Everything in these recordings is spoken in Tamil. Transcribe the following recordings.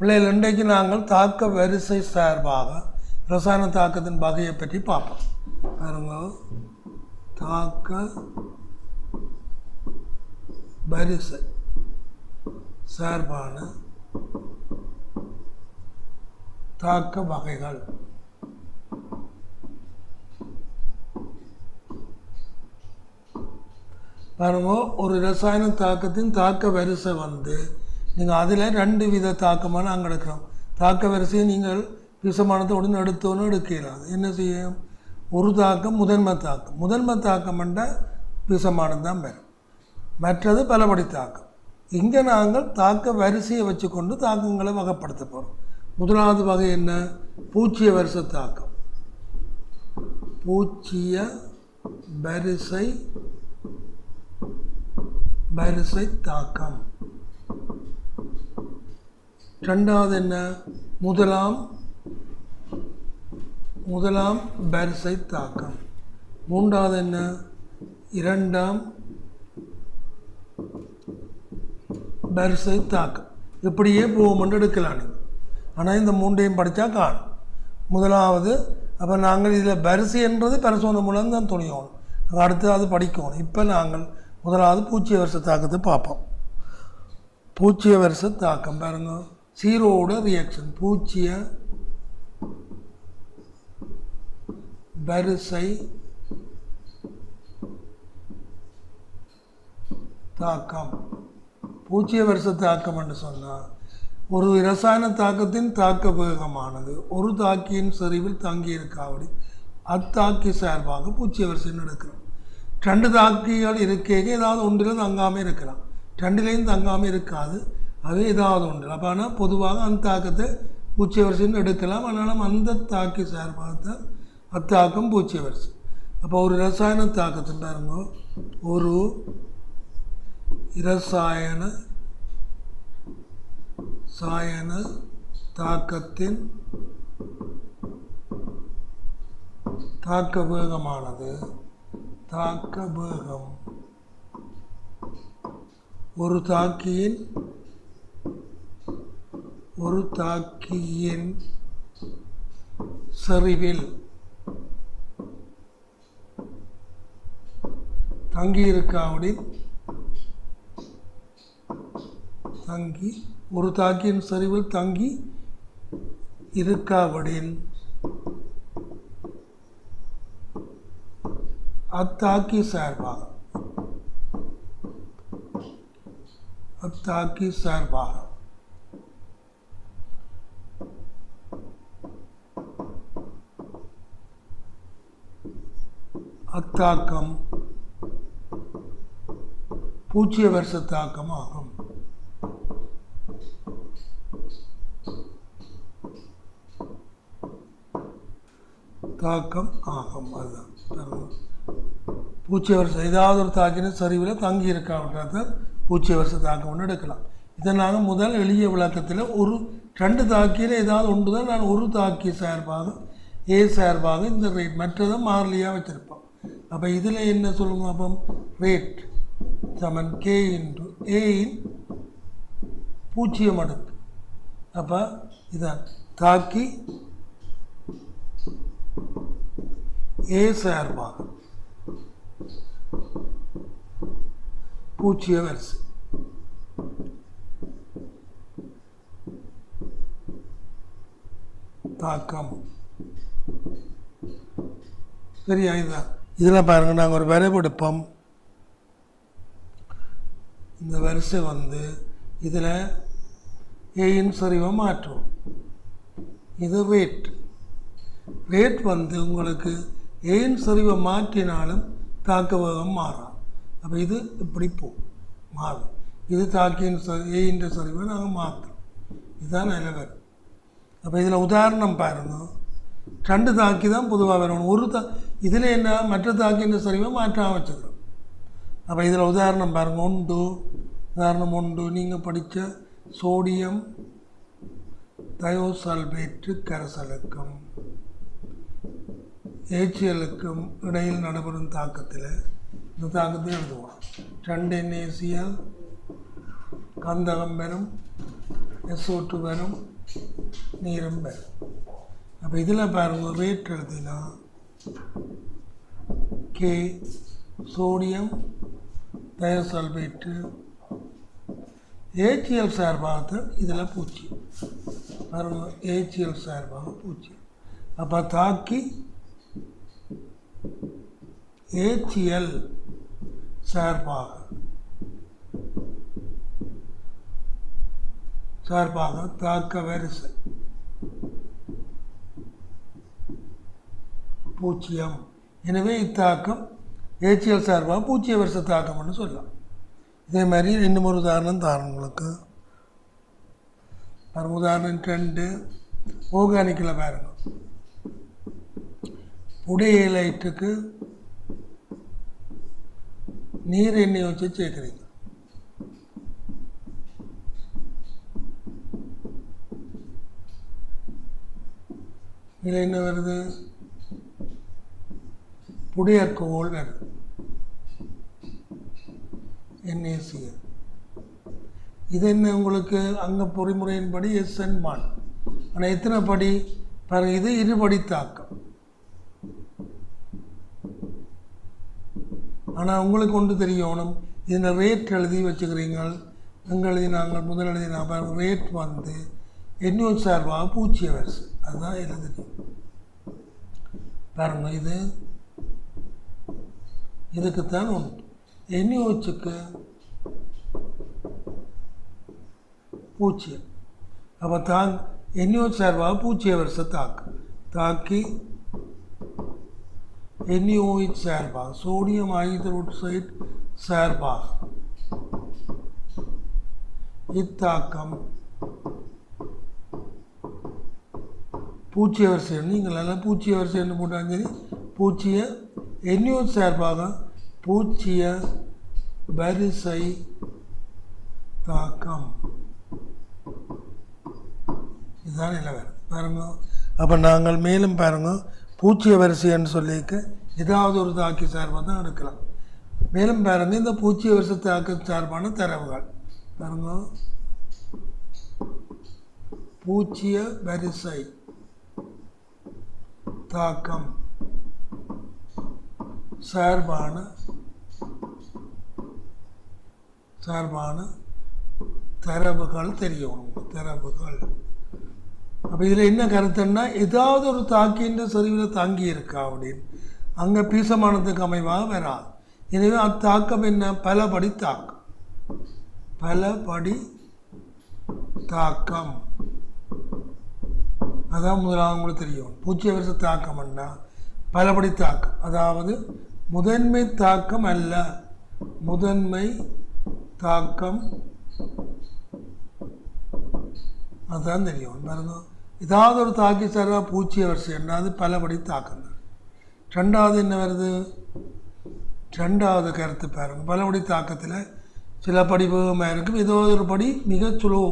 பிள்ளைகள் இன்றைக்கு நாங்கள் தாக்க வரிசை சார்பாக ரசாயன தாக்கத்தின் வகையை பற்றி பார்ப்போம். பாருங்க, தாக்க வரிசை சார்பான தாக்க வகைகள். பாருங்க, ஒரு ரசாயன தாக்கத்தின் தாக்க வரிசை வந்து நீங்கள் அதில் 2 வித தாக்கமாக நாங்கள் எடுக்கிறோம். தாக்க வரிசையை நீங்கள் விஷமானத்தை உடனே எடுத்தோன்னு எடுக்கலாம். என்ன செய்யும்? ஒரு தாக்கம் முதன்மை தாக்கம். முதன்மை தாக்கம் என்றால் விஷமானது தான் வரும். மற்றது பலபடி தாக்கம். இங்கே நாங்கள் தாக்க வரிசையை வச்சு கொண்டு தாக்கங்களை வகைப்படுத்த போகிறோம். முதலாவது வகை என்ன? பூச்சிய வரிசை தாக்கம். பூச்சிய வரிசை தாக்கம். ரெண்டாவது என்ன? முதலாம் வரிசை தாக்கம். மூன்றாவது என்ன? இரண்டாம் வரிசை தாக்கம். இப்படியே போகும்போது எடுக்கலாம் நீங்கள். ஆனால் இந்த 3ஐயும் படித்தா காணும். முதலாவது அப்போ நாங்கள் இதில் வரிசை என்றது பரிசோதனை மூலம் தான் துணியணும். அடுத்து அது படிக்கணும். இப்போ நாங்கள் முதலாவது பூச்சிய வரிசை தாக்கத்தை பார்ப்போம். பூச்சிய வரிசை தாக்கம் பாருங்க, ஜீரோவோட ரியாக்ஷன். பூச்சிய வரிசை தாக்கம். பூச்சிய வரிசை தாக்கம் என்று சொன்னால் ஒரு ரசாயன தாக்கத்தின் தாக்க வேகமானது ஒரு தாக்கியின் செறிவில் தங்கியிருக்காவிடி அத்தாக்கி சார்பாக பூச்சிய வரிசை நடக்கிறோம். 2 தாக்கிகள் இருக்க ஏதாவது ஒன்றில் தங்காமல் இருக்கலாம், 2லேயும் தங்காமல் இருக்காது. அது ஏதாவது ஒன்றில். அப்போ ஆனால் பொதுவாக அந்த தாக்கத்தை பூச்சிய வரிசைன்னு எடுக்கலாம். ஆனாலும் அந்த தாக்கி சார்பாக தான் அத்தாக்கம் பூச்சிய வரிசை. அப்போ ஒரு ரசாயன தாக்கத்தின் பாருங்க, ஒரு இரசாயன தாக்கத்தின் தாக்க வேகமானது ஒரு தாக்கியின் செறிவில் தங்கியிருக்காவிடின் ஒரு தாக்கியின் செறிவில் தங்கி இருக்காவிடின் அத்தாக்கி சார்பாக அத்தாக்கம் பூச்சிய வரிசை தாக்கம் ஆகும். அதுதான் பூச்சிய வரிசை. ஏதாவது ஒரு தாக்கின சரிவில் தங்கி இருக்காவிட்டால் பூச்சிய வரிசை தாக்கம்னு எடுக்கலாம். இதை நாங்கள் முதல் எளிய விளக்கத்தில் ஒரு 2 தாக்கியில் ஏதாவது ஒன்று தான் நான் ஒரு தாக்கி சார்பாக ஏ சார்பாக இந்த ரேட் மற்றதை மாறிலியாக வச்சுருப்போம். அப்போ இதில் என்ன சொல்லுங்க? அப்போ ரேட் சமன் கே இன்டு ஏயின் பூச்சியம் அடுக்கு. அப்போ இதான் தாக்கி ஏ சார்பாக பூச்சிய வரிசை. தாக்கம் சரியா? இதுதான். இதில் பாருங்கள், நாங்கள் ஒரு வரைபெடுப்போம். இந்த வரிசை வந்து இதில் ஏயின் சரிவை மாற்றுவோம். இது ரேட் வந்து உங்களுக்கு ஏயின் சரிவை மாற்றினாலும் தாக்க வேகம் மாறாது. அப்போ இது இப்படி மாறும். இது தாக்கியின் ஏயின் சரிவை நாங்கள் மாற்றுறோம். இதுதான் நிலவரம். அப்போ இதில் உதாரணம் பாருங்க, 2 தாக்கி தான் பொதுவாக வரணும். இதில் என்ன மற்ற தாக்கியின் சரிவை மாற்றாமல் வச்சுக்கிறோம். அப்போ இதில் உதாரணம் பாருங்கள், உதாரணம் 1 நீங்கள் படித்த சோடியம் தயோசல்பேட்டு கரைசலுக்கும் HCl-க்கும் இடையில் நடைபெறும் தாக்கத்தில் இந்த தாக்கத்தை எழுதுவோம். 2 NaCl கந்தகம் பெறும் SO2 வரும், நீரும் வரும். அப்போ இதில் பாருங்கள் ரேட் எழுதினா K சோடியம் தயோசல்பேட்டு HCl சார்பாக இதில் பூஜ்ஜியம் பாருங்கள், HCl சார்பாக பூஜ்ஜியம். அப்போ தாக்கி HCl சார்பாக தாக்க வரிசை பூஜ்ஜியம். எனவே இத்தாக்கம் HCl சார்பாக பூஜ்ஜிய வரிசை தாக்கம்னு சொல்லலாம். இதே மாதிரி இன்னும் ஒரு உதாரணம் தான் உங்களுக்கு. உதாரணம் 2 ஆர்கானிக்கில் பாருங்க. புடையலைட்டுக்கு நீர் எண்ணெய் வச்சு சேர்க்குறீங்க. இதில் என்ன வருது? புடையற்கோள் வருது, NaCl. இது என்ன உங்களுக்கு அங்கே பொறிமுறையின்படி SN மான். ஆனால் எத்தனை படி பாருங்கள், இது இருபடி தாக்கம். ஆனால் உங்களுக்கு ஒன்று தெரியணும், இதில் ரேட் எழுதி வச்சுக்கிறீங்க. எங்கே எழுதினாங்க? முதல் எழுதினா பாருங்கள், ரேட் வந்து NO சார்பாக பூஜ்ஜிய வரிசை, அதுதான் எழுதி பாருங்கள். இதுக்குத்தான் உண்டு. NOHக்கு பூஜ்ஜியம். அப்போ NOH சார்பாக பூஜ்ஜிய வரிசை தாக்கி NOH சார்பாக சோடியம் ஹைட்ரோக்சைடு சார்பாக இத்தாக்கம் பூஜ்ஜிய வரிசை. நீங்கள் எல்லாம் பூஜ்ஜிய வரிசை போட்டாலும் சரி, பூஜ்ஜிய NOH சார்பாக பூஜ்ஜிய வரிசை தாக்கம், இதுதான் நிலவரம் பாருங்க. அப்போ நாங்கள் மேலும் பாருங்க, பூஜ்ஜிய வரிசைன்னு சொல்லிக்க ஏதாவது ஒரு தாக்கி சார்பாக தான் எடுக்கலாம். மேலும் பாருங்க, இந்த பூஜ்ஜிய வரிசை தாக்க சார்பான தரவுகள் பாருங்க. பூஜ்ஜிய வரிசை தாக்கம் சார்பான தரவுகள் தெரியும். தரவுகள் அப்போ இதில் என்ன கருத்துன்னா, ஏதாவது ஒரு தாக்கின்ற செறிவில் தாங்கி இருக்கா அப்படின்னு அங்கே பீசமானதுக்கு அமைவாக வராது. எனவே அத்தாக்கம் என்ன? பலபடி தாக்கம். பலபடி தாக்கம் அதான் முதலாக உங்களுக்கு தெரியும். பூஜ்ஜிய வரிசை தாக்கம்னா பலபடி தாக்கம், அதாவது முதன்மை தாக்கம் அல்ல, முதன்மை தாக்கம் அதுதான் தெரியும் பாருங்க. ஏதாவது ஒரு தாக்கி சார்பா பூஜ்ஜிய வரிசை என்ன? அது பலபடி தாக்கம் தான். ரெண்டாவது என்ன வருது? ரெண்டாவது கருத்து பாருங்கள், பலபடி தாக்கத்தில் சில படி வேகமாக இருக்கும், ஏதாவது ஒரு படி மிக சுலோ,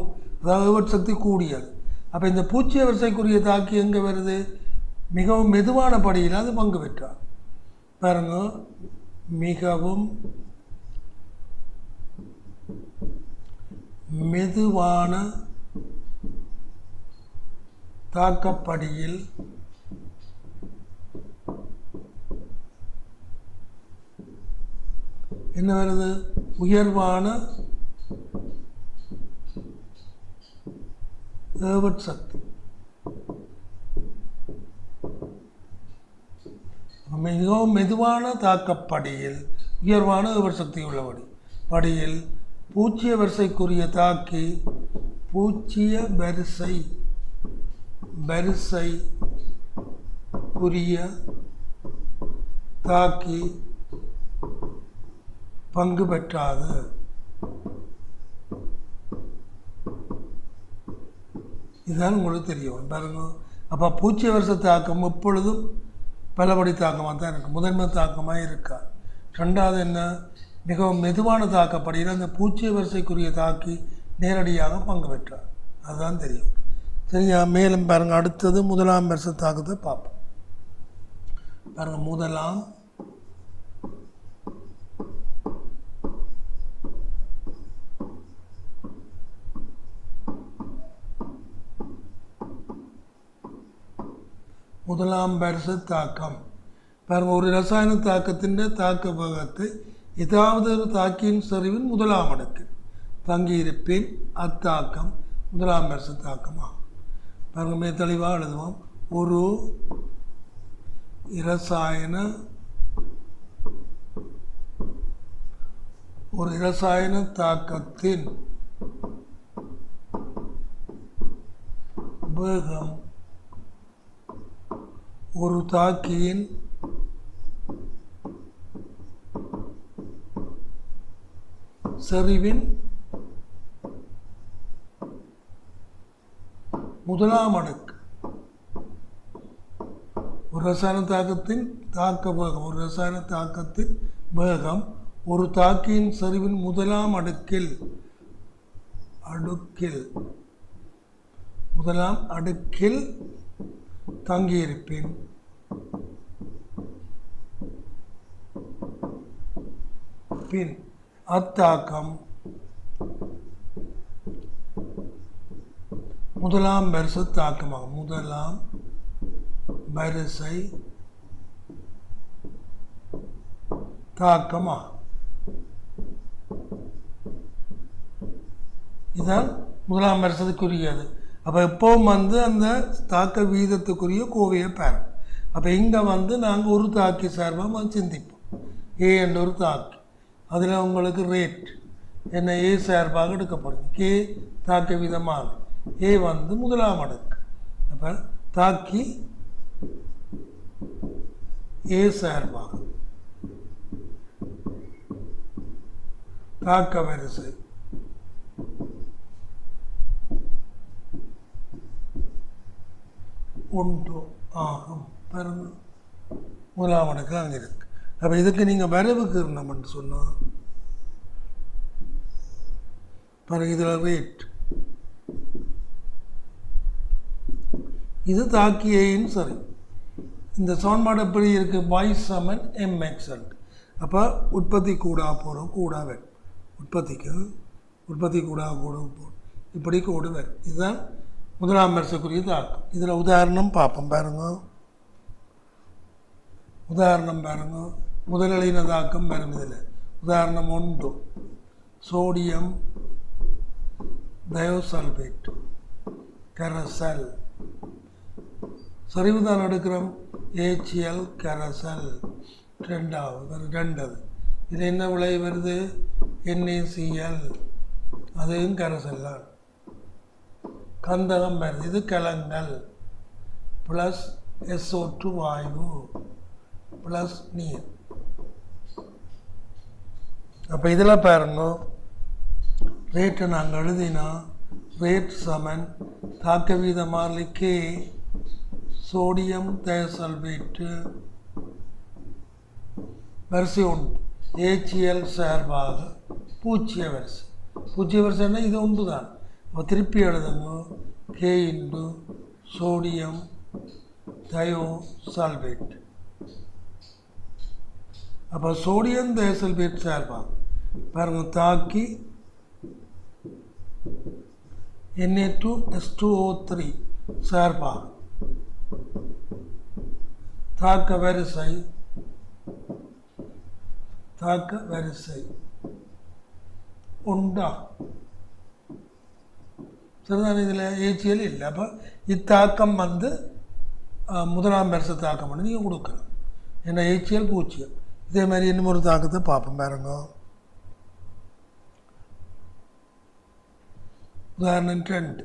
அதாவது சக்தி கூடியது. அப்போ இந்த பூஜ்ஜிய வரிசைக்குரிய தாக்கி எங்கே வருது? மிகவும் மெதுவான படியில் அது பங்கு பெற்றார் பாருங்க. மிகவும் மெதுவான தாக்கப்படியில் என்ன வருது? உயர்வான ஏவட் சக்தி. மிகவும் மெதுவான தாக்கப்படியில் உயர்வான ஏவட் சக்தி உள்ளபடி படியில் பூஜ்ஜிய வரிசைக்குரிய தாக்கி பூஜ்ஜிய வரிசைக்குரிய தாக்கி பங்கு பெற்றாது. இதுதான் உங்களுக்கு தெரியும் பாருங்க. அப்போ பூஜ்ஜிய வரிசை தாக்கம் எப்பொழுதும் பலபடி தாக்கமாக தான் இருக்குது, முதன்மை தாக்கமாக இருக்கா. ரெண்டாவது என்ன? மிகவும் மெதுவான தாக்கப்படியில் அந்த பூஜ்ஜிய வரிசைக்குரிய தாக்கி நேரடியாக பங்கு பெற்றார், அதுதான் தெரியும். சரியா? மேலும் பாருங்கள், அடுத்தது முதலாம் வரிசை தாக்கத்தை பார்ப்போம். பாருங்கள், முதலாம் முதலாம் வரிசை தாக்கம். பாருங்கள், ஒரு ரசாயன தாக்கத்தின் தாக்க வேகத்தை ஏதாவது ஒரு தாக்கியின் செறிவின் முதலாம் அடுக்கு தங்கியிருப்பின் அத்தாக்கம் முதலாம் வரிசை தாக்கமாகும். பாருங்கள், மிக தெளிவாக எழுதுவோம். ஒரு இரசாயன தாக்கத்தின் வேகம் ஒரு தாக்கியின் செறிவின் முதலாம் அடுக்கு. ஒரு ரசாயன தாக்கத்தின் தாக்க வேகம், ஒரு ரசாயன தாக்கத்தின் வேகம் ஒரு தாக்கியின் செறிவின் முதலாம் அடுக்கில் தங்கியிருப்பின் பின் அத்தாக்கம் முதலாம் வரிசை தாக்கமாகும். முதலாம் வரிசை தாக்கமாகும். இதுதான் முதலாம் வரிசைக்குரியது. அப்போ எப்பவும் அந்த தாக்க வீதத்துக்குரிய கோவையை பாருங்க. அப்போ இங்கே நாங்கள் ஒரு தாக்கி சார்பாக சிந்திப்போம். ஏ என்ற ஒரு தாக்கி, அதில் உங்களுக்கு ரேட் என்ன ஏ சார்பாக எடுக்கப்படுது. கே தாக்க வீதமாக, ஏ முதலாம் அடுக்கு. அப்போ தாக்கி ஏ சார்பாக தாக்க வரிசை ஒன்று ஆகும். பாருங்க, முதலாம் அடுக்கு அங்கே இருக்கு. அப்போ இதுக்கு நீங்கள் வரைவுக்கு இருந்தோம்னு சொன்னால் பாருங்க, இதில் ரேட் இது தாக்கியின் சரி. இந்த சமன்பாடு எப்படி இருக்குது? y சமன் mx. அப்போ உற்பத்தி கூடா போகிறோம், கூடா வேறு உற்பத்தி கூடா போகிறோம், இப்படி கூடு வேறு. இதுதான் முதலாம் வரிசைக்குரிய தாக்கம். இதில் உதாரணம் பார்ப்போம். பாருங்க, முதலின தாக்கம் பாருங்க. இதில் உதாரணம் 1, சோடியம் தயோசல்பேட் கரைசல் சரிவு தான் எடுக்கிறோம். HCl கரைசல் ரெண்டாவது. இது என்ன விளை வருது? NaCl, அதுவும் கரைசல் தான். கந்தகம் வருது, இது கலங்கள் ப்ளஸ் SO2 வாயு ப்ளஸ் நீர். அப்போ இதில் பாருங்க, ரேட்டை நாங்கள் எழுதினா ரேட் சமன் தாக்க வீத மாறிலி K சோடியம் தயசல்பேட்டு வரிசை 1 HCl சார்பாக பூச்சிய வரிசைன்னா இது ஒன்று தான். அப்போ திருப்பி எழுதுங்க, K இன்டு சோடியம் தயோசல்பேட். அப்போ சோடியம் தயசல்பேட் சார்பாக பாருங்க, தாக்கி Na2H2O3 சார்பாக தாக்க வரிசை உண்டா? சரிதான். இதில் HCl இல்லை. அப்போ இத்தாக்கம் முதலாம் வரிசை தாக்கம் நீங்கள் கொடுக்கலாம். ஏன்னா HCl பூச்சியம். இதே மாதிரி இன்னும் ஒரு தாக்கத்தை பார்ப்போம். பாருங்க, உதாரணம் 2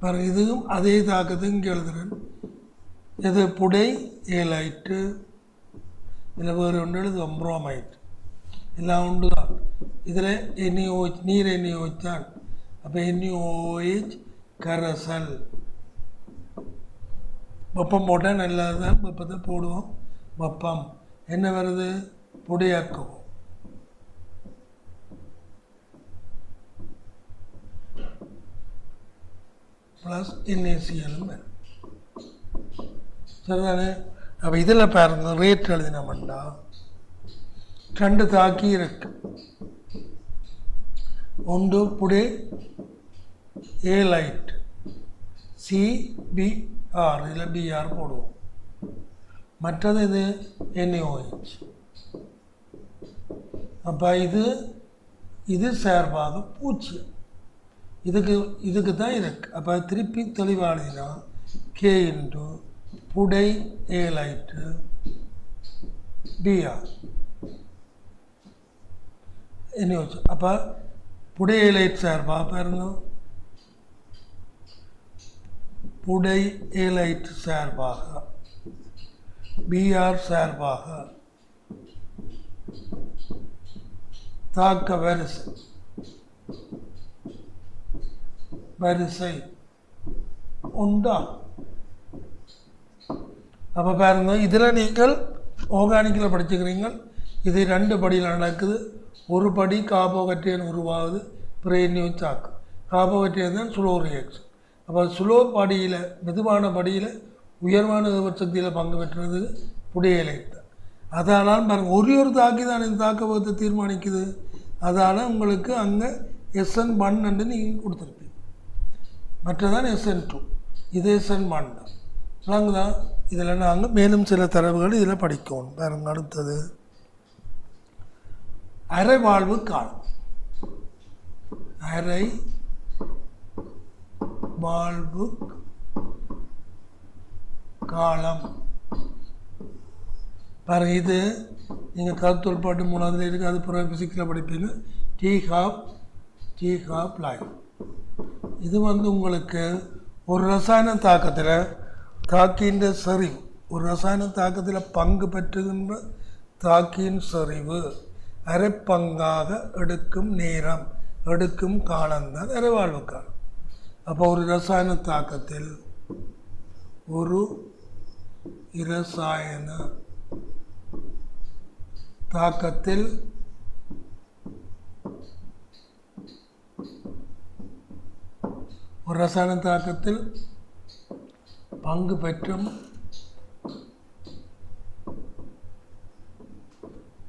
பாருங்க. இதுவும் அதே தாக்கத்தை இங்கே எழுதுறேன். இது புடை ஏலைட்டு, இதில் வேறு ஒன்று எழுதுவோம் புரோமைட். எல்லாம் உண்டு தான். இதில் நீர் NaOH தான். அப்போ NaOH கரைசல். வெப்பம் போட்டால் நல்லது தான். வெப்பத்தை போடுவோம். வெப்பம் என்ன வருது? புடையாக்குவோம். ப்ளஸ் NaCl வரும். சரிதானே? அப்போ இதில் பாருங்க, ரேட் எழுதினோம்னா 2 தாக்கி இருக்கு. 1 புடை ஏலைட் CBR இதில் BR போடுவோம். மற்றது இது NaOH. அப்போ இது சார்பாக 0. இதுக்கு தான் இருக்கு. அப்போ திருப்பி தெளிவானதுன்னா K இன்டு புடை ஏலைட்டு BR NaOH. அப்போ புடை ஏலைட் சார்பாக பாருங்க, புடை ஏலைட் சார்பாக BR சார்பாக தாக்க வரிசை உண்டா? அப்போ பாருங்க, இதில் நீங்கள் ஆர்கானிக்கில் படிச்சுக்கிறீங்க. இது 2 படியில் நடக்குது. ஒரு படி கார்போஹைட்ரேட் உருவாகுது, பிறகு தாக்கு. கார்போஹைட்ரேட் தான் ஸ்லோ ரியாக்ஷன். அப்போ ஸ்லோ படியில், மெதுவான படியில் உயர்வான சக்தியில் பங்கு பெற்றது புடையலைட் தான். அதனால் பாருங்கள், ஒரு தாக்கி தான் இந்த தாக்கத்தை தீர்மானிக்குது. அதால் உங்களுக்கு அங்கே SN1 என்று நீங்கள் கொடுத்துருப்பீங்க. மற்றதான் SN2, இது SN1 தான். நாங்கள் தான் இதில் நாங்கள் மேலும் சில தரவுகள் இதில் படிக்கணும். பாருங்க, அடுத்தது அரை வாழ்வு காலம். அரை வாழ்வு காலம் பாருங்க, இது நீங்கள் கருத்தொல்பாட்டு 3ஆவதுல இருக்குது. அது பிறகு ஃபிசிக்ஸில் படிப்பீங்க. T-half life. இது உங்களுக்கு ஒரு ரசாயன தாக்கத்தில் தாக்கின்ற செறிவு, ஒரு ரசாயன தாக்கத்தில் பங்கு பெற்றுகின்ற தாக்கியின் செறிவு அரை பங்காக எடுக்கும் நேரம், எடுக்கும் காலம்தான் அரைவாழ்வு காலம். அப்போ ஒரு ரசாயன தாக்கத்தில், ஒரு இரசாயன தாக்கத்தில் ஒரு ரசாயன தாக்கத்தில் பங்கு பெற்றும்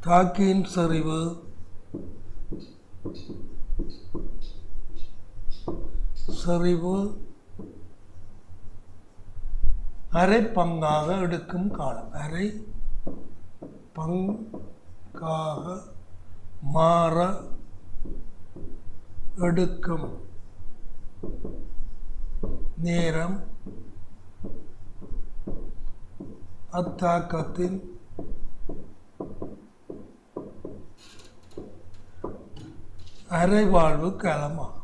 தாக்கியின் செறிவு அரை பங்காக எடுக்கும் காலம், அரை பங்காக மாற எடுக்கும் நேரம் அத்தாக்கத்தின் அரைவாழ்வு காலமாகும்.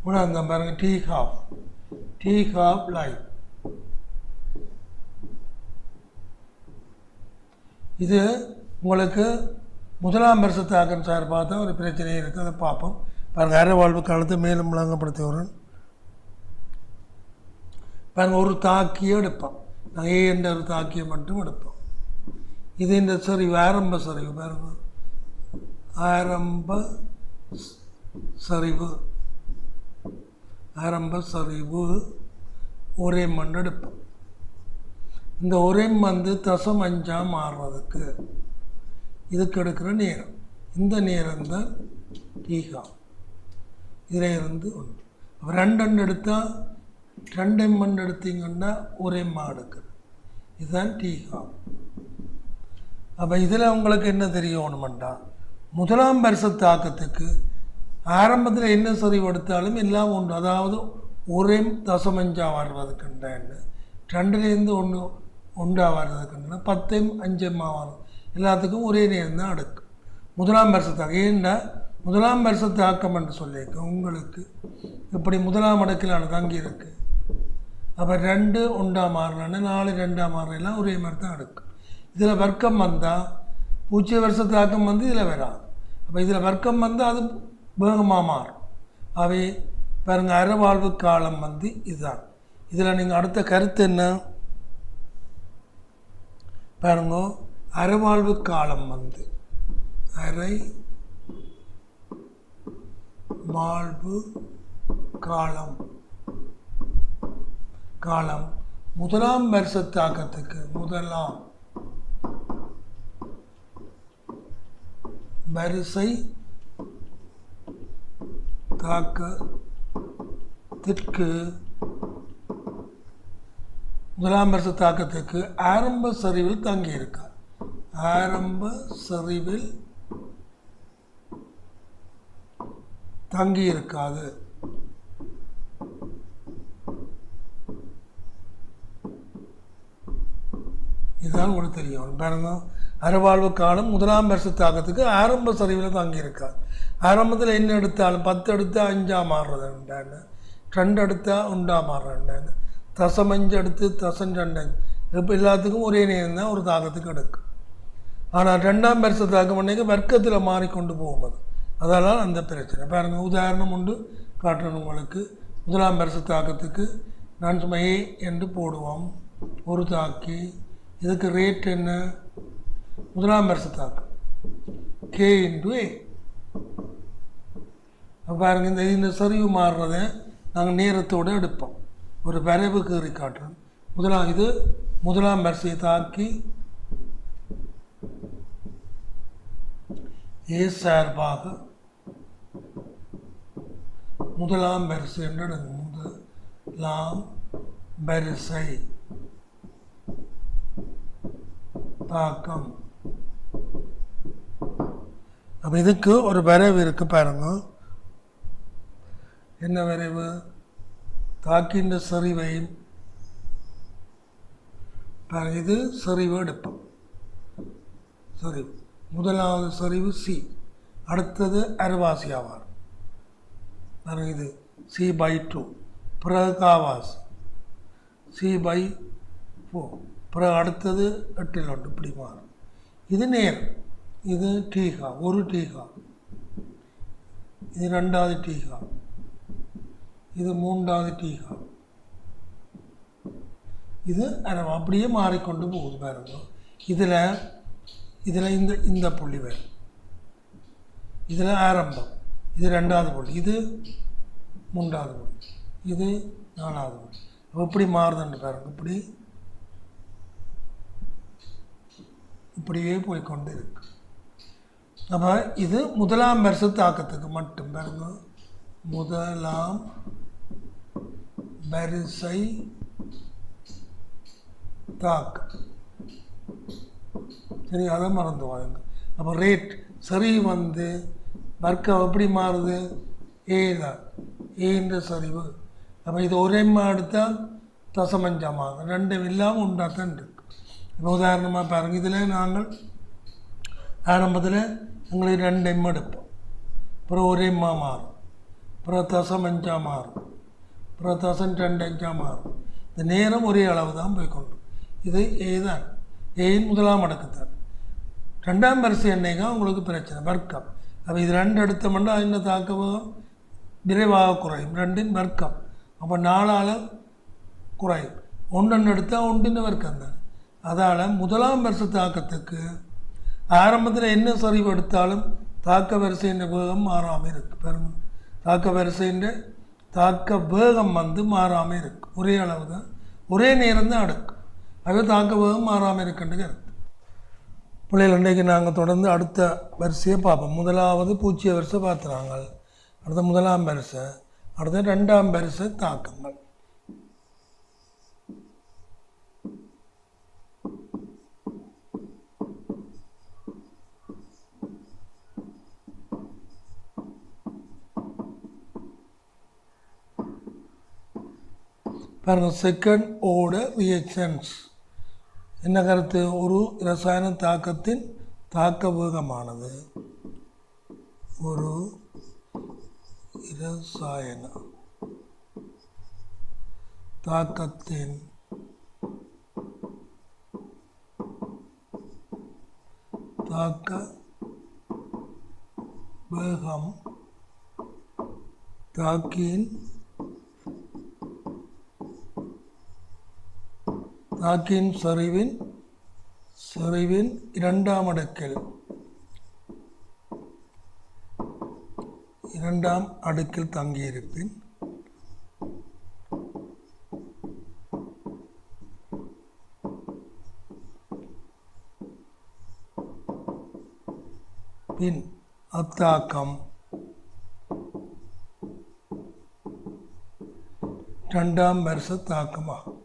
மூணாவது பாருங்க, T-half life. இது உங்களுக்கு முதலாம் வருஷ தாக்கம் சார்பாக தான் ஒரு பிரச்சனை இருக்குது. அதை பார்ப்போம். பாருங்கள், அரை வாழ்வு காலத்தை மேலும் விளங்கப்படுத்தி வரேன். பாருங்கள், ஒரு தாக்கியை எடுப்போம். நாங்கள் A என்ற ஒரு தாக்கியை மட்டும் எடுப்போம். இது இந்த சரிவு, ஆரம்ப சரிவு. பாருங்கள், ஆரம்ப சரிவு ஒரே மண் எடுப்போம். இந்த ஒரே மந்து 0.5 மாறுறதுக்கு இதுக்கு எடுக்கிற நேரம், இந்த நேரம் தான் T-half. இதில் இருந்து 1. அப்போ 2 எடுத்தால் 2 மண் எடுத்தீங்கன்னா ஒரே மா எடுக்குது. இதுதான் T-half. அப்போ இதில் உங்களுக்கு என்ன தெரியணுமெண்டா, முதலாம் வருஷ தாக்கத்துக்கு ஆரம்பத்தில் என்ன சரிவு எடுத்தாலும் எல்லாம் உண்டு. அதாவது ஒரே 0.5 வர்றதுக்குண்டான்னு 2லேருந்து 1 வர்றதுக்குன்னா 10.5 வரும். எல்லாத்துக்கும் ஒரே நேரம் தான் எடுக்கும் முதலாம் வருஷ தாக்கம். ஏன்னா முதலாம் வருஷ தாக்கம் என்று சொல்லியிருக்க உங்களுக்கு இப்படி முதலாம் அடுக்கிலான தங்கி இருக்கு. அப்போ 2 1 மாறினான்னு 4 2 மாறினா ஒரே மாதிரி தான் எடுக்கும். இதில் வர்க்கம் வந்தால் 0 வருஷ தாக்கம் இதில் வராது. அப்போ இதில் வர்க்கம் வந்தால் அது வேகமாக மாறும். அவை பாருங்கள், அரைவாழ்வு காலம் இதுதான். இதில் நீங்கள் அடுத்த கருத்து என்ன பாருங்க, அரைவாழ்வு காலம் அரை வாழ்வு காலம் முதலாம் வருஷ தாக்கத்துக்கு, முதலாம் வரிசை தாக்கத்திற்கு முதலாம் வரிசை தாக்கத்துக்கு ஆரம்ப சரிவில் தங்கியிருக்கார். ஆரம்ப சரிவில் தங்கியிருக்காது. இதுதான் உங்களுக்கு தெரியும். பாருங்க, அரைவாழ்வு காலம் முதலாம் வருஷ தாக்கத்துக்கு ஆரம்ப சரிவில் தங்கியிருக்கார். ஆரம்பத்தில் என்ன எடுத்தாலும் 10 எடுத்தா 5 மாறுறதுண்டான்னு, 2 எடுத்தா 1 மாறுறேன்டான்னு, தசம் 5 எடுத்து தசம் 2 இப்போ எல்லாத்துக்கும் ஒரே நேரம் தான் ஒரு தாக்கத்துக்கு எடுக்கும். ஆனால் 2ஆம் வருஷ தாக்கம் பண்ணிக்க வர்க்கத்தில் மாறிக்கொண்டு போகும்போது அதெல்லாம் அந்த பிரச்சனை. பாருங்கள், உதாரணம் உண்டு காட்டணும் உங்களுக்கு. முதலாம் வருஷ தாக்கத்துக்கு நான் சும்மா ஏ என்று போடுவோம். ஒரு தாக்கி இதுக்கு ரேட் என்ன? முதலாம் வருஷ தாக்கம் கே இன்டு ஏ. பாருங்கள், இந்த சரிவு மாறுறதை நாங்கள் நேரத்தோடு எடுப்போம். ஒரு வரைவு கீறி காட்டுறோம். இது முதலாம் வரிசையை தாக்கி ஏ சார்பாக முதலாம் வரிசை என்று முதலாம் வரிசை தாக்கம். அப்போ இதுக்கு ஒரு வரைவு இருக்கு பாருங்க. என்ன வரைவு? தாக்கின்ற சரிவை பாருங்க. இது சரிவு எடுப்போம். சரிவு முதலாவது சரிவு சி, அடுத்தது அரைவாசி ஆவார். பாருங்க, இது C/2, பிறகு காவாசி C/4, பிறகு அடுத்தது 8 இப்படி மாறும். இது நேரம். இது டீகா, ஒரு டீகா. இது 2வது டீகா. இது 3வது டீகா. இது அப்படியே மாறிக்கொண்டு போகுது பாருங்க. இதில் இந்த புள்ளி வரும். இதில் ஆரம்பம். இது 2வது புள்ளி. இது 3வது புள்ளி. இது 4வது புள்ளி. எப்படி மாறுதுன்னு பாருங்க. இப்படியே போய்கொண்டு இருக்கு. அப்போ இது முதலாம் வருஷ தாக்கத்துக்கு மட்டும் பாருங்க. முதலாம் வரிசை தாக்கம். சரி, அதை மறந்து வாங்க. அப்போ ரேட் சரி வர்க்கம் எப்படி மாறுது? ஏ தான், ஏன்ற சரிவு. அப்போ இது ஒரே எடுத்தால் தசமஞ்சமாக 2 இல்லாமல் உண்டாத்தான் இருக்கு. இப்போ உதாரணமாக பாருங்கள், இதில் நாங்கள் ஆரம்பத்தில் எங்களுக்கு 2 எடுப்போம். அப்புறம் ஒரே மாறும், அப்புறம் தசமஞ்சா மாறும், அப்புறம் தசம் 2 மாறும். இந்த நேரம் ஒரே அளவு தான் போய்கொண்டு. இது ஏ தான், ஏயின் முதலாம் அடுக்குத்தான். 2ஆம் வரிசை எண்ணெய்தான் உங்களுக்கு பிரச்சனை, வர்க்கம். அப்போ இது 2 எடுத்தோம்னா என்ன தாக்கம் விரைவாக குறையும். 2இன் வர்க்கம். அப்போ 4ஆல் குறையும். 1 எடுத்தால் 1இன் வர்க்கம் தான். அதால் முதலாம் வருஷ தாக்கத்துக்கு ஆரம்பத்தில் என்ன சரிவு எடுத்தாலும் தாக்க வரிசையின் வேகம் மாறாமல் இருக்குது. பாருங்க, தாக்க வரிசையின் தாக்க வேகம் மாறாமல் இருக்குது. ஒரே அளவு தான், ஒரே நேரம் தான் எடுக்கும். அது தாக்க வேகம் மாறாமல் இருக்குன்னு கருத்து. பிள்ளைகள் இன்றைக்கு நாங்கள் தொடர்ந்து அடுத்த வரிசையை பார்ப்போம். முதலாவது பூச்சிய வரிசை பார்த்துறாங்க. அடுத்த முதலாம் வரிசை, அடுத்த 2ஆம் வரிசை தாக்கங்கள். பாருங்கள், செகண்ட் ஆர்டர் ரியாக்ஷன்ஸ். என்ன கருத்து? ஒரு இரசாயன தாக்கத்தின் தாக்க வேகமானது ஒரு இரசாயன தாக்கத்தின் தாக்க வேகம் தாக்கியின் சரிவின் 2ஆம் அடுக்கில் தங்கியிருப்பின் பின் அத்தாக்கம் இரண்டாம் வருஷ தாக்கமாகும்.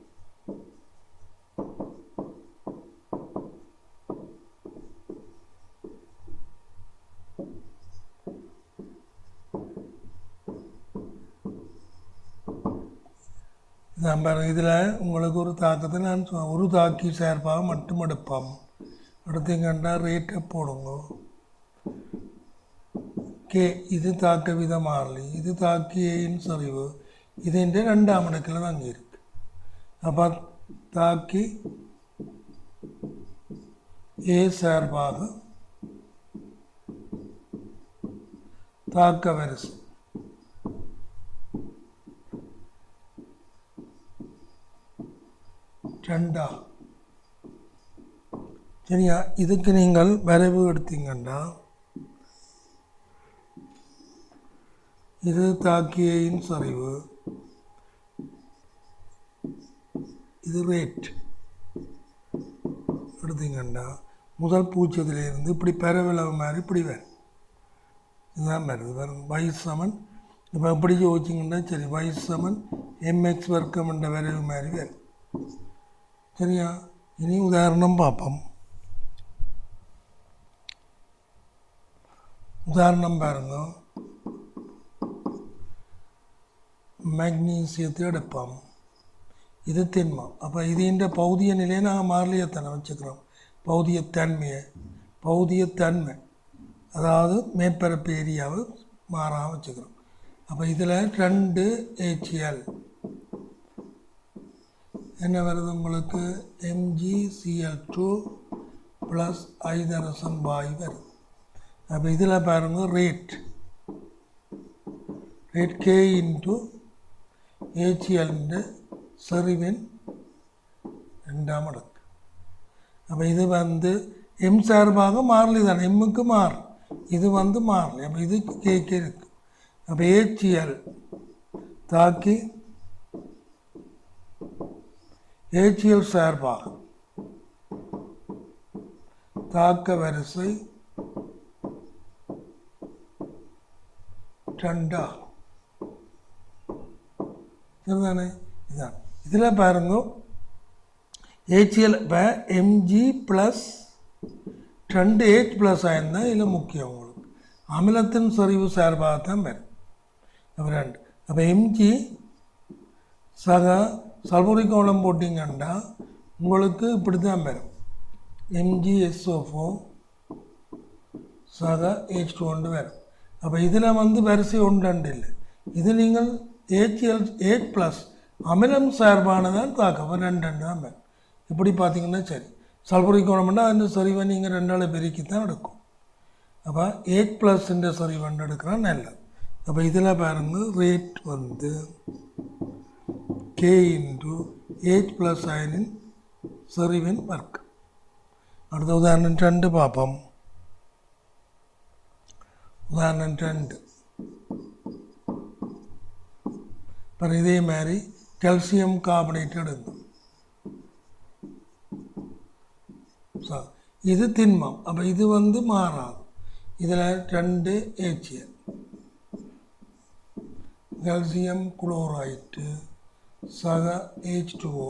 இதில் உங்களுக்கு ஒரு தாக்கத்தை நான் ஒரு தாக்கி சார்பாக மட்டும் எடுப்போம். எடுத்தீங்கன்னா ரேட்டை போடுங்க. கே இது தாக்க வித மாறலி, இது தாக்கியின் சரிவு, இது ரெண்டாம் இடத்துல தாங்க இருக்கு. அப்போ தாக்கி ஏ சார்பாக தாக்க வரிசை ரெண்டா. சரியா? இதுக்கு நீங்கள் வரைவு எடுத்தீங்கன்னா இது தாக்கியின் சரிவு, இது ரேட் எடுத்தீங்கன்னா முதல் பூஜ்ஜியத்திலிருந்து இப்படி பரவளவு மாதிரி இப்படி வரும். இதுதான் வருது. வரும் y= இப்போ எப்படி யோசிச்சிங்கன்னா சரி, y= mx வர்க்கம் என்ற வரைவு மாதிரி வரும். சரியா? இனி உதாரணம் பார்ப்போம். உதாரணம் பாருங்க. மெக்னீசியத்தை எடுப்போம். இது திண்மம். அப்போ இது பௌதிய நிலையை நாங்கள் மாறிலியத்தனை வச்சுக்கிறோம். பௌதியத்தன்மை அதாவது மேற்பரப்பு ஏரியாவை மாறாமல் வச்சுக்கிறோம். அப்போ இதில் 2 HCl என்ன வருது உங்களுக்கு? MgCl2 ப்ளஸ் ஐதரசன் வாயு வருது. அப்போ இதில் பாருங்கள் ரேட் K இன்ட்டு HCl செறிவின் 2ஆம் அடுக்கு. அப்போ இது எம் சார்பாக மாறலி தான், எம்முக்கு மாறும், இது மாறலி. அப்போ இது கேக்கு இருக்கு. அப்போ HCl தாக்கி HCl சார்பாக தாக்க வரிசை 2 சரிதானே? இதுதான். இதில் பாருங்க HCl இப்போ Mg ப்ளஸ் 2H+ ஆயிருந்தால் இதில் முக்கியம் உங்களுக்கு அமிலத்தின் சரிவு சார்பாகத்தான் வரும். அப்போ 2. அப்போ Mg சக சல்பூரிக் அமிலம் போட்டிங்கன்னா உங்களுக்கு இப்படி தான் வரும். MgSO4 சக H2 வரும். அப்போ இதில் வரிசை 1 இல்லை. இது நீங்கள் H+ அமிலம் சார்பானதான் தாக்கம் 2 தான் வரும். இப்படி பார்த்தீங்கன்னா சரி, சல்பூரிக் அமிலம்னா அந்த சரிவை நீங்கள் 2ஆல் பெருக்கி தான் எடுக்கும். அப்போ H+ சரிவை எடுக்கிறா நல்லது. அப்போ இதில் பாருங்கள் ரேட் K இன்ட்டு H+ அயனின் செறிவின் வர்க்கம். அடுத்த உதாரணம் 2 பார்ப்போம். உதாரணம் 2 அப்புறம் இதே மாதிரி கால்சியம் கார்பனேட் எடுக்கும். இது திண்மம். அப்போ இது மாறாது. இதில் 2 HCl கால்சியம் குளோரைட்டு சக H2O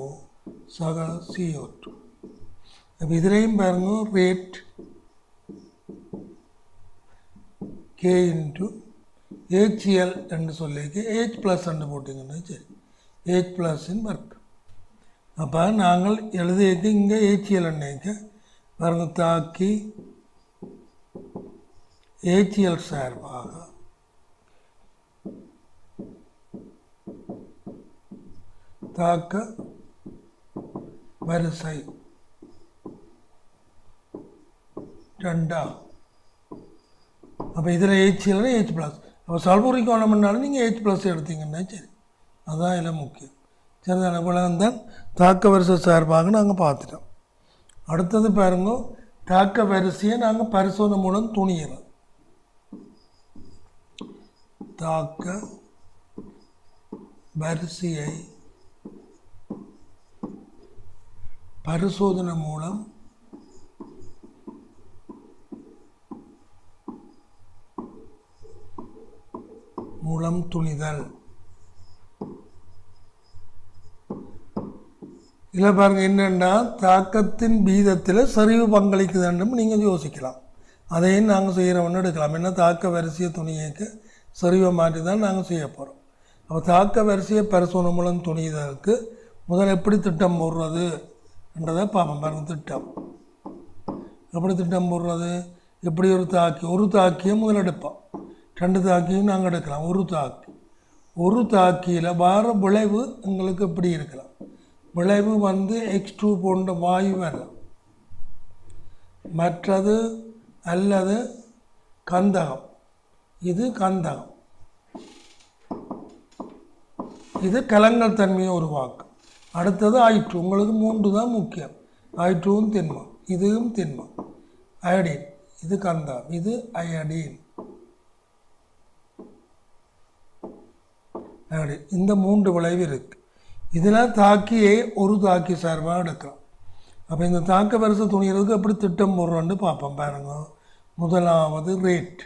சக CO2. அப்போ இதிலையும் பாருங்க ரேட் K இன்ட்டு HCl என்று சொல்லிக்கு H+ போட்டிங்கன்னா சரி, H+ன் வர்க்கம். அப்போ நாங்கள் எழுதியது இங்கே HCl பாருங்க தாக்கி HCl சார்பாக தாக்க வரிசை 2. அப்போ இதில் HCl H+. அப்போ சல்பூரிக் அமிலம்னாலும் நீங்கள் H+ எடுத்தீங்கன்னா சரி, அதுதான் இதில் முக்கியம். சரிதான? போல தான் தாக்க வரிசை சார்பாக நாங்கள் பார்த்துட்டோம். அடுத்தது பாருங்க, தாக்க வரிசையை நாங்கள் பரிசோதனை மூலம் துணிகிறோம். தாக்க வரிசையை பரிசோதனை மூலம் மூலம் துணிதல். இதில் பாருங்கள் என்னென்னா தாக்கத்தின் வீதத்தில் சரிவு பங்களிக்குதுன்னு நீங்கள் யோசிக்கலாம். அதையும் நாங்கள் செய்கிறோம்னு எடுக்கலாம். என்ன தாக்க வரிசையை துணியைக்கு சரிவை மாற்றி தான் நாங்கள் செய்ய போகிறோம். அப்போ தாக்க வரிசையை பரிசோதனை மூலம் துணிதலுக்கு முதல் எப்படி திட்டம் போடுறது என்றதை பார்ப்போம். பாருங்கள் திட்டம் எப்படி திட்டம் போடுறது. எப்படி ஒரு தாக்கியை முதல் எடுப்போம். 2 தாக்கியும் நாங்கள் எடுக்கலாம். ஒரு தாக்கியில் வார விளைவு எங்களுக்கு எப்படி இருக்கலாம். விளைவு X2 போன்ற வாயு வரலாம். மற்றது அல்லது கந்தகம். இது கந்தகம். இது கலங்கல் தன்மையை உருவாக்கும். அடுத்தது I2. உங்களுக்கு 3 தான் முக்கியம். I2வும் திண்மம், இதுவும் திண்மம். அயடின், இது கந்தகம், இது அயடின். இந்த 3 விளைவு இருக்குது. இதில் தாக்கியை ஒரு தாக்கி சார்பாக எடுக்கலாம். அப்போ இந்த தாக்க வரிசை துணிகிறதுக்கு எப்படி திட்டம் போடுறோன்னு பார்ப்போம். பாருங்க, முதலாவது ரேட்.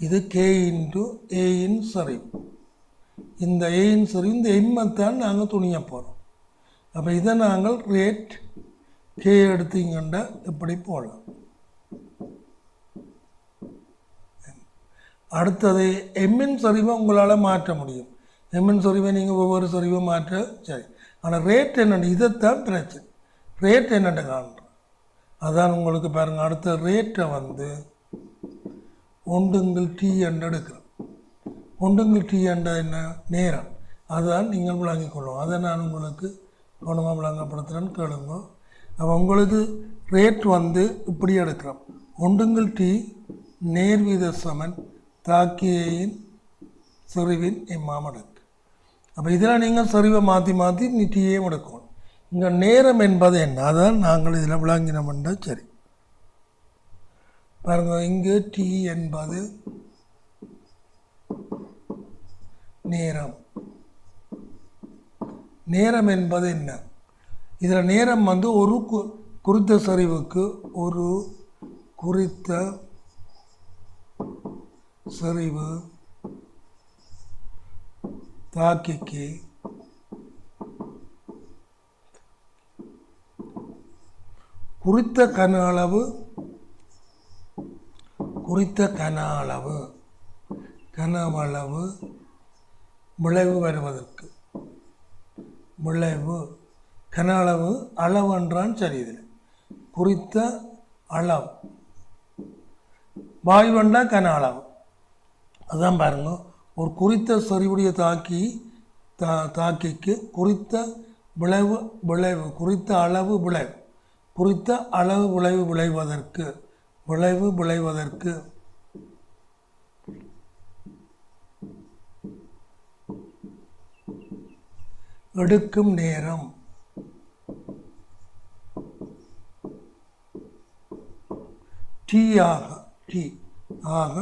இது K/A சரிவு. இந்த A சரிவு இந்த எம்மைத்தான் நாங்கள் துணிய போகிறோம். அப்போ இதை நாங்கள் ரேட் K எடுத்தீங்கன்னா எப்படி போடலாம். அடுத்தது எம்மின் சரிவை உங்களால் மாற்ற முடியும். எம்மின் சரிவை நீங்கள் ஒவ்வொரு சரிவை மாற்ற சரி. ஆனால் ரேட் என்னென்னு இதைத்தான் பிரச்சனை. ரேட் என்னென்னு காண்றோம். அதான் உங்களுக்கு பாருங்கள். அடுத்த ரேட்டை 1T என்று எடுக்கிறோம். 1T என்ற என்ன நேரம், அதுதான் நீங்கள் விளங்கிக் கொள்ளும். அதை நான் உங்களுக்கு கவனமாக விளங்கப்படுத்துகிறேன்னு கேளுங்க. அப்போ உங்களுக்கு ரேட் இப்படி எடுக்கிறோம். 1T நேர்வீத சமன் தாக்கியின் சரிவின் எம்மாம் எடுக்கு. அப்போ இதில் நீங்கள் சரிவை மாற்றி நீட்டியே எடுக்கணும். இங்கே நேரம் என்பது என்ன, அதான் நாங்கள் இதில் விளங்கினோம்னா சரி. பாருங்கள், இங்கே T என்பது நேரம். நேரம் என்பது என்ன? இதில் நேரம் ஒரு குறித்த சரிவுக்கு ஒரு குறித்த சரிவு தாக்கிக்கு குறித்த கன அளவு விளைவு வருவதற்கு விளைவு கன அளவு என்றான் சரி. இதில் குறித்த அளவு வாயுவண்டா கன அளவு. அதுதான் பாருங்க, ஒரு குறித்த சரிவுடைய தாக்கிக்கு குறித்த விளைவு குறித்த அளவு விளைவதற்கு எடுக்கும் நேரம் T ஆக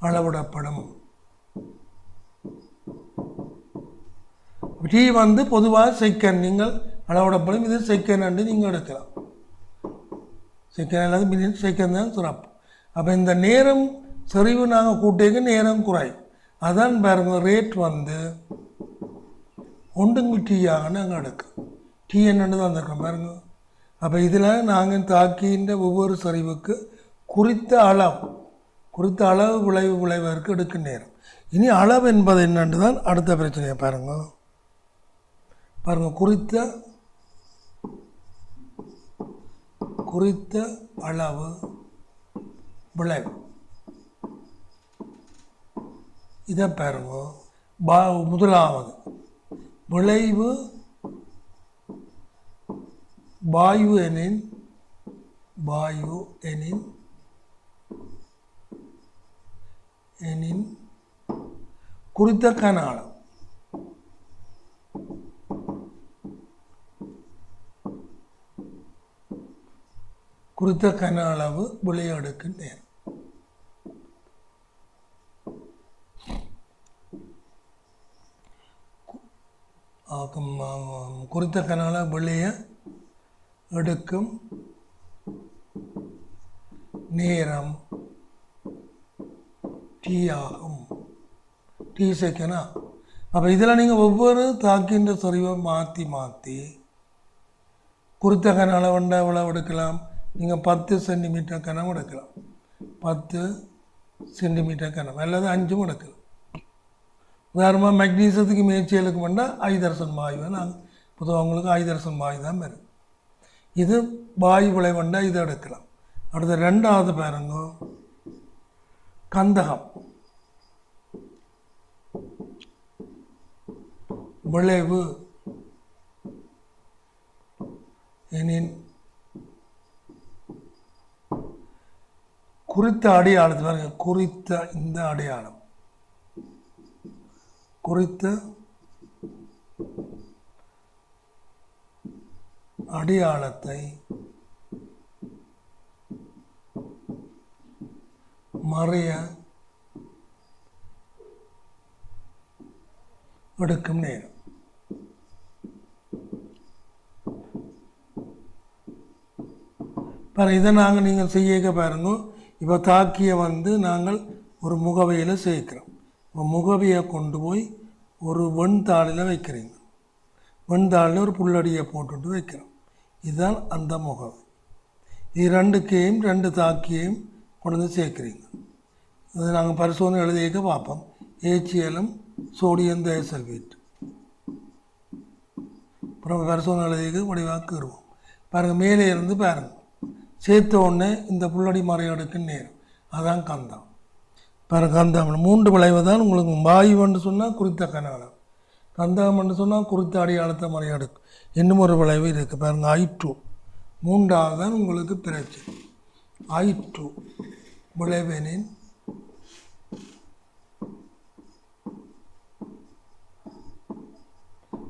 அளவிடப்படும். T பொதுவாக செகண்ட் நீங்கள் அளவிடப்படும். இது செகண்ட் என்று நீங்கள் எடுக்கலாம். செகண்ட் அல்லது மினிட், செகண்ட் தான் சிறப்பு. அப்போ இந்த நேரம் சரிவு நாங்கள் கூட்டிக்கு நேரம் குறையும். அதான் பாருங்க, ரேட் 1T ஆக நாங்கள் எடுக்கிறோம். T என்னென்னு தான் இருக்கிறோம் பாருங்க. அப்போ இதில் நாங்கள் தாக்கின்ற ஒவ்வொரு சரிவுக்கு குறித்த அளவு விளைவதற்கு எடுக்கும் நேரம். இனி அளவு என்பது என்னென்று தான் அடுத்த பிரச்சனையை பாருங்க. குறித்த அளவு விளைவு. இதை பாருங்க, முதலாவது விளைவு வாயு எனின் குறித்த கன அளவு. குறித்த கன அளவு விளையாடுக்கு நேரம். குறித்த கன அளவு விளைய எடுக்கும் நேரம் டி ஆகும். டி செகண்டா. அப்போ இதில் நீங்கள் ஒவ்வொரு தாக்கின்ற சரிவை மாற்றி மாற்றி குறித்த கன அளவுண்டா எவ்வளவு எடுக்கலாம். நீங்கள் 10 சென்டிமீட்டர் கனம் எடுக்கலாம், 10 சென்டிமீட்டர் கனம், அல்லது 5 எடுக்கலாம். உதாரணமாக மெக்னீசியத்துக்கு மேய்ச்சலுக்கு வேண்டாம் ஐதரசன் வாயு. நாங்கள் பொதுவாக உங்களுக்கு ஐதரசன் வாயு தான் வரும். இது வாயு விளைவண்டா இதை எடுக்கலாம். அடுத்த ரெண்டாவது பாருங்க, கந்தகம் விளைவு எனின் குறித்த அடையாளத்தில் பாருங்க, குறித்த இந்த அடையாளம், குறித்த அடையாளத்தை மறைய எடுக்கும் நேரம். இதை நாங்கள் நீங்கள் செய்ய பாருங்க. இப்போ தாக்கிய நாங்கள் ஒரு முகவையில் சேர்க்கிறோம். இப்போ முகவையை கொண்டு போய் ஒரு வெண்தாளில் வைக்கிறீங்க. வெண்தாளில் ஒரு புல்லடியை போட்டுட்டு வைக்கிறோம். இதுதான் அந்த முகவை. இது ரெண்டுக்கையும் ரெண்டு தாக்கியையும் கொண்டு வந்து சேர்க்குறீங்க. இது நாங்கள் பரிசோதனை எழுதிக்க பார்ப்போம். ஏச்சியலும் சோடியம் தயசல்வேட். அப்புறம் பரிசோதனை எழுதிக்க வடிவாக்கிடுவோம். பாருங்கள், மேலே இருந்து பாருங்கள், சேர்த்த உடனே இந்த புல்லடி மறையெடுக்கு நேரம். அதான் கந்தம். பாருங்க, கந்தம் 3 விளைவு தான் உங்களுக்கு. வாயுன்னு சொன்னால் குறித்த கனவளம், கந்தகம் என்று சொன்னால் குறித்த அடையாளத்தை மறையெடுக்கும். இன்னும் ஒரு விளைவு இருக்குது பாருங்கள், I2. 3வது தான் உங்களுக்கு பிரச்சனை. I2 விளைவெனின்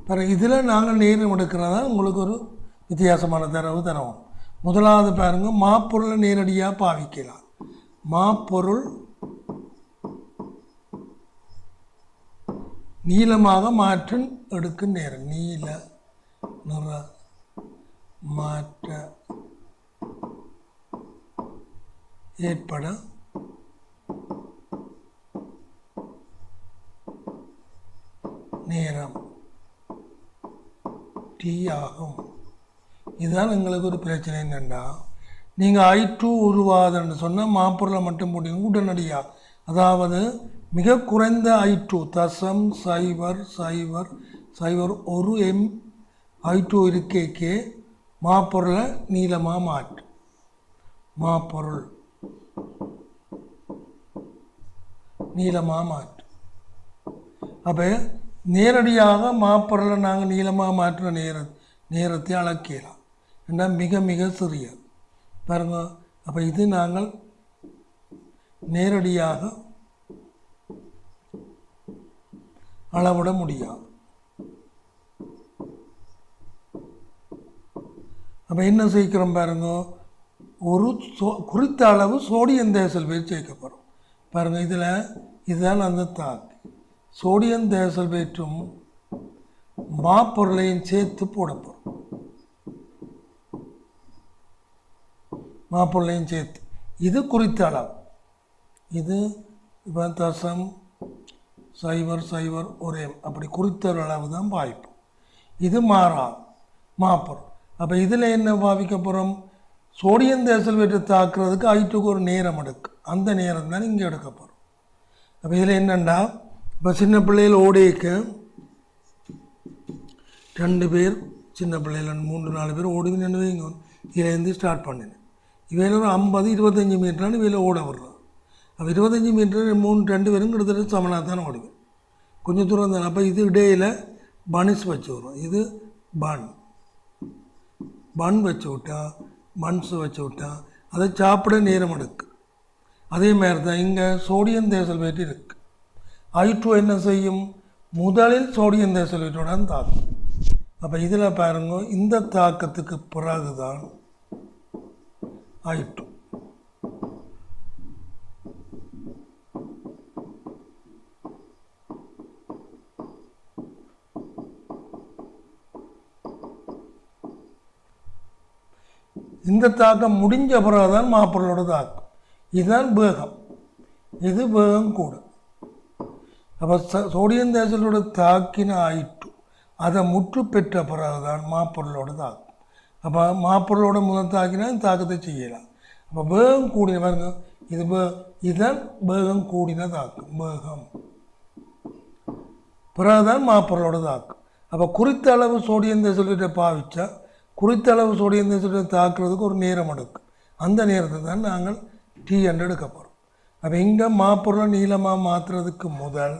பாருங்கள், இதில் நாங்கள் நேரம் எடுக்கிறதா உங்களுக்கு ஒரு வித்தியாசமான தரவு தருவோம். முதலாவது பாருங்க, மாப்பொருளை நேரடியாக பாவிக்கலாம். மாப்பொருள் நீளமாக மாற்ற எடுக்கும் நேரம். நீல நிற மாற்ற ஏற்பட நேரம் டி ஆகும். இதுதான் எங்களுக்கு ஒரு பிரச்சனை. என்னென்னா, நீங்கள் I2 உருவாதுன்னு சொன்னால் மாப்பொருளை மட்டும் போட்டீங்க உடனடியாக. அதாவது மிக குறைந்த I2 0.001 m I2 இருக்கே மாப்பொருளை நீளமாக மாற்று. மாப்பொருள் நீளமாக மாற்று. அப்போ நேரடியாக மாப்பொருளை நாங்கள் நீளமாக மாற்றுற நேரத்தை அளக்கலாம். ஏன்னா மிக மிக சிறியது பாருங்க. அப்போ இது நாங்கள் நேரடியாக அளவிட முடியாது. அப்போ என்ன சேர்க்கிறோம் பாருங்க, ஒரு குறித்த அளவு சோடியம் தயசல்பேட் சேர்க்கப்படும். பாருங்கள், இதில் இதுதான் அந்த தாக்கு. சோடியம் தயசல்பேட்டும் மாப்பொருளையும் சேர்த்து போடப்படும். மாப்பொருளையும் சேர்த்து இது குறித்த அளவு. இது இப்போ 0.001 m அப்படி குறித்த ஒரு அளவு தான் பாய்ப்போம். இது மாறாது மாப்பொருள். அப்போ இதில் என்ன பாவிக்க போகிறோம், சோடியம் தயசல்பேட்டை தாக்குறதுக்கு I2க்கு ஒரு நேரம் எடுக்கு. அந்த நேரம் தான் இங்கே எடுக்க போகிறோம். அப்போ இதில் என்னென்னா, இப்போ சின்ன பிள்ளைகள் ஓடிக்க 2 பேர், சின்ன பிள்ளைகள் 3-4 பேர் ஓடி நின்று இங்கே இதிலேருந்து ஸ்டார்ட் பண்ணினேன். இவையில் ஒரு 50-25 மீட்டரானு இவையில் ஓட விடுறோம். அப்போ 25 மீட்டர் 2 பேரும் கிட்டத்தட்ட சமனாக தான் ஓடுவேன். கொஞ்சம் தூரம் தானே. அப்போ இது இடையில் பனிஸ் வச்சு வரும். இது பன் வச்சு விட்டா, பன்ஸ் வச்சு விட்டா அதை சாப்பிட நேரம் எடுக்கு. அதே மாதிரி தான் இங்கே சோடியம் தயசல்பேட் இருக்குது. I2 என்ன செய்யும், முதலில் சோடியம் தயசல்பேட்டோட தாக்கும். அப்போ இதில் பாருங்க, இந்த தாக்கத்துக்கு பிறகு தான் I2. இந்த தாக்கம் முடிஞ்ச பிறகுதான் மாப்பொருளோட தாக்கம். இதுதான் வேகம். இது வேகம் கூடும். அப்போ சோடியம் தேசலோட தாக்கின ஆயிட்டு அதை முற்று பெற்ற பிறகுதான் மாப்பொருளோட தாக்கும். அப்போ மாப்பொருளோட முதல் தாக்கினா தாக்கத்தை செய்யலாம். அப்போ வேகம் கூடின பாருங்க, இதுதான் வேகம் கூடின தாக்கம், வேகம் பிறகுதான் மாப்பொருளோட தாக்கும். அப்போ குறித்த அளவு சோடியம் தேசல்வேட்டை பாவிச்சா குறித்த அளவு சோடியம் தேசல்வேட்டை தாக்குறதுக்கு ஒரு நேரம் எடுக்கும். அந்த நேரத்தை தான் நாங்கள் T என்று எடுக்க போகிறோம். அப்போ இங்கே மாப்பொருளை நீளமாக மாற்றுறதுக்கு முதல்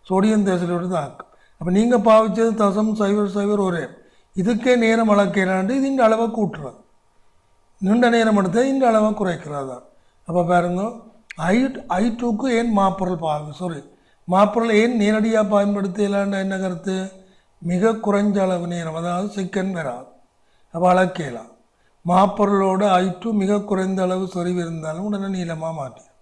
சோடியம் தேசல்வேட்டை தாக்கும். அப்போ நீங்கள் பாவிச்சது 0.001 இதுக்கே நேரம் அளக்கிறாண்டு இது இந்த அளவை கூட்டுறது, நீண்ட நேரம் எடுத்து இந்த அளவை குறைக்கிறது தான். அப்போ பாருங்க, I2க்கு ஏன் மாப்பொருள் மாப்பொருள் ஏன் நேரடியாக பயன்படுத்தலான்ற என்ன கருத்து, மிக குறைஞ்ச அளவு நேரம், அதாவது செகண்ட் வராது. அப்போ அளக்கலாம். மாப்பொருளோட I2 மிக குறைந்த அளவு சொறிவு இருந்தாலும் உடனே நீளமாக மாற்றிடும்.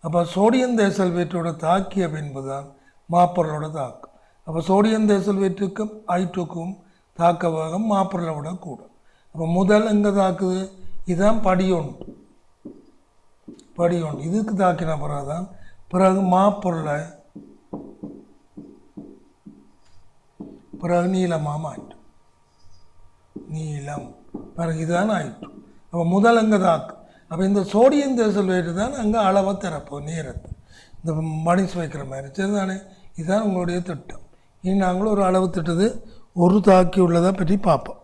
அப்போ சோடியம் தேசல்வேட்டோட தாக்கிய பின்பு தான் மாப்பொருளோட தாக்கம். அப்போ சோடியம் தேசல்வேட்டுக்கும் I2க்கும் தாக்க வேகம் மாப்பொருளை விட கூடும். அப்போ முதல் எங்கே தாக்குது, இதுதான் படி ஒன்று. இதுக்கு தாக்கின பிறகு மாப்பொருளை பிறகு நீளமாக மாற்றும். நீளம் பிறகு இதுதான் ஆயிட்டு. அப்போ முதல் அங்கே தாக்கு. அப்போ இந்த சோடியம் தேசல்வேட்டு தான் அங்கே அளவை திறப்போம், நேரத்தை இந்த மடிச்சு வைக்கிற மாதிரி. சரிதானே, இதுதான் உங்களுடைய திட்டம். இனி நாங்களும் ஒரு அளவு திட்டது ஒரு தாக்கி உள்ளதை பற்றி பார்ப்போம்.